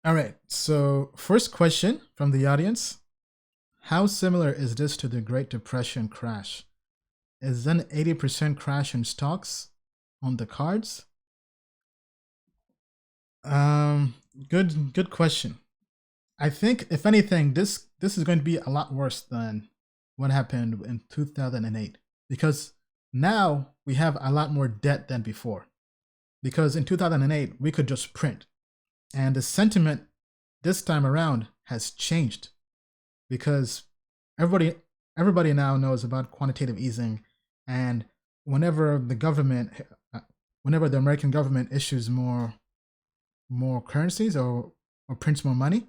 All right. So, first question from the audience: how similar is this to the Great Depression crash? Is an 80% crash in stocks on the cards? Um, good question. I think if anything, this is going to be a lot worse than what happened in 2008 because now we have a lot more debt than before. Because in 2008 we could just print, and the sentiment this time around has changed because everybody everybody now knows about quantitative easing, and whenever the government whenever the American government issues more currencies or prints more money,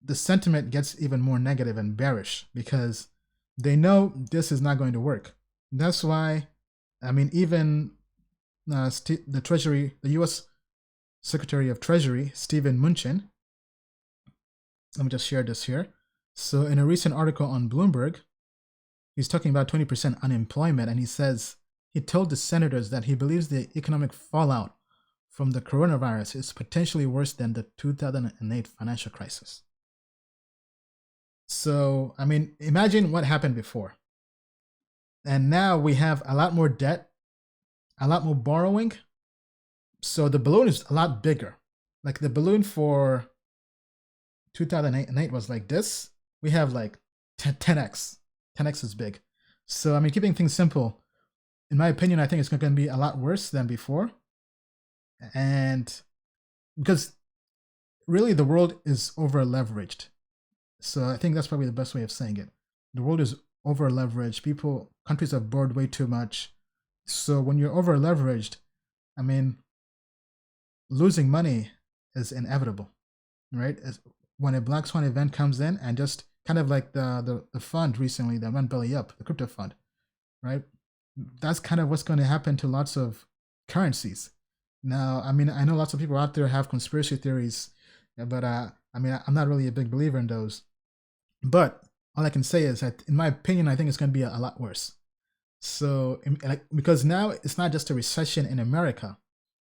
the sentiment gets even more negative and bearish because they know this is not going to work. That's why, I mean, even the Treasury, the U.S. Secretary of Treasury, Stephen Mnuchin, let me just share this here. So, in a recent article on Bloomberg, he's talking about 20% unemployment, and he says he told the senators that he believes the economic fallout from the coronavirus is potentially worse than the 2008 financial crisis. So, I mean, imagine what happened before. And now we have a lot more debt, a lot more borrowing. So the balloon is a lot bigger. Like the balloon for 2008 was like this. We have like 10x. 10x is big. So, I mean, keeping things simple, in my opinion, I think it's going to be a lot worse than before. And because really the world is over leveraged. So I think that's probably the best way of saying it. The world is over leveraged. Countries have borrowed way too much. So when you're over leveraged, I mean, losing money is inevitable, right? When a black swan event comes in, and just kind of like the fund recently that went belly up, the crypto fund, right? That's kind of what's going to happen to lots of currencies. Now, I mean, I know lots of people out there have conspiracy theories, but I mean, I'm not really a big believer in those. But all I can say is that, in my opinion, I think it's going to be a lot worse. So, like, because now it's not just a recession in America,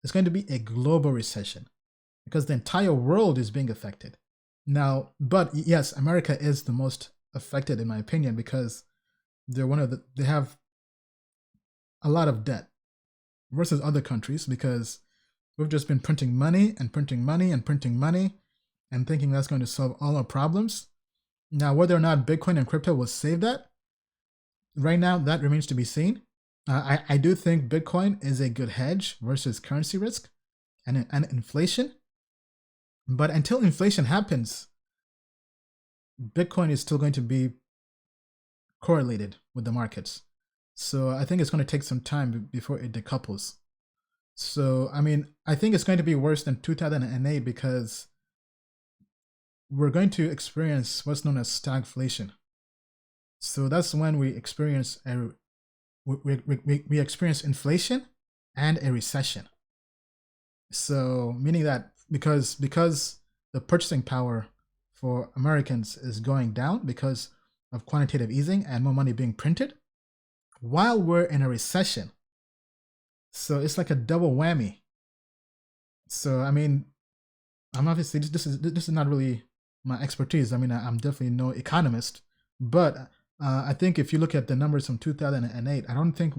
it's going to be a global recession because the entire world is being affected. Now, but yes, America is the most affected, in my opinion, because they have a lot of debt versus other countries because we've just been printing money and printing money and printing money and thinking that's going to solve all our problems. Now, whether or not Bitcoin and crypto will save that, right now, that remains to be seen. I do think Bitcoin is a good hedge versus currency risk and inflation. But until inflation happens, Bitcoin is still going to be correlated with the markets. So I think it's going to take some time before it decouples. So, I mean, I think it's going to be worse than 2008 because we're going to experience what's known as stagflation. So that's when we experience we experience inflation and a recession. So meaning that because the purchasing power for Americans is going down because of quantitative easing and more money being printed, while we're in a recession. So it's like a double whammy. So I mean, I'm obviously this is not really my expertise. I mean, I'm definitely no economist, but I think if you look at the numbers from 2008, I don't think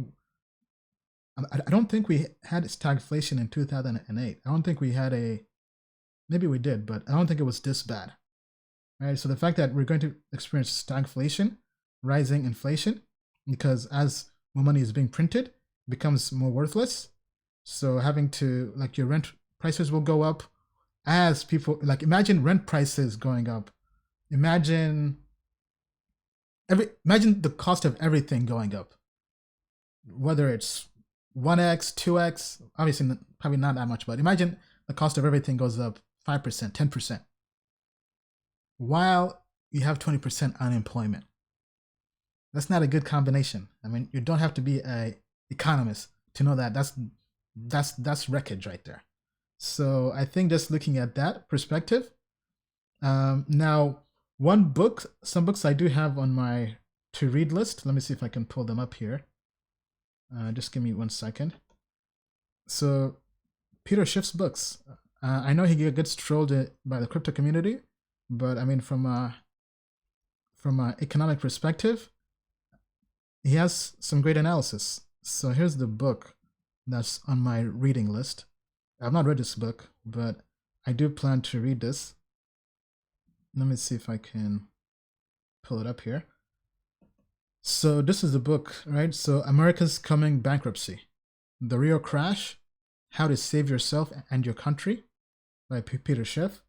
we had stagflation in 2008. I don't think we had maybe we did, but I don't think it was this bad. Right? So the fact that we're going to experience stagflation, rising inflation, because as more money is being printed, it becomes more worthless. So having to, like, your rent prices will go up as people, like, imagine rent prices going up. Imagine the cost of everything going up, whether it's 1x, 2x, obviously probably not that much, but imagine the cost of everything goes up 5%, 10%, while you have 20% unemployment. That's not a good combination. I mean, you don't have to be an economist to know that that's wreckage right there. So I think just looking at that perspective. Now, some books I do have on my to read list. Let me see if I can pull them up here. Just give me 1 second. So Peter Schiff's books. I know he gets trolled by the crypto community, but I mean, from a economic perspective, he has some great analysis. So here's the book that's on my reading list. I've not read this book, but I do plan to read this. Let me see if I can pull it up here. So this is the book, right? So America's Coming Bankruptcy, The Real Crash, How to Save Yourself and Your Country by Peter Schiff.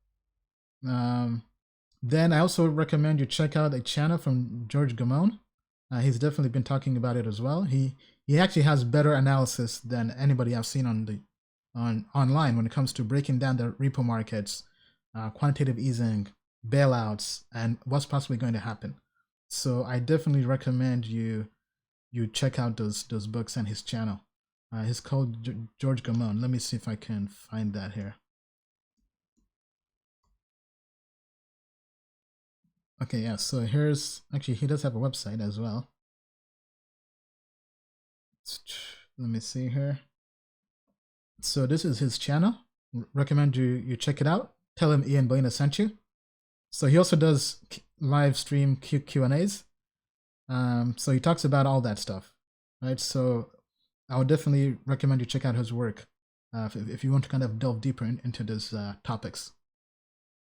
Then I also recommend you check out a channel from George Gamone. He's definitely been talking about it as well. He actually has better analysis than anybody I've seen online when it comes to breaking down the repo markets, quantitative easing, bailouts, and what's possibly going to happen. So I definitely recommend you check out those books and his channel. He's called George Gamone. Let me see if I can find that here. Okay, yeah, so here's, actually he does have a website as well. Let me see here. So this is his channel. Recommend you check it out. Tell him Ian Belina sent you. So he also does live stream Q&As. So he talks about all that stuff, right? So I would definitely recommend you check out his work if you want to kind of delve deeper into these topics.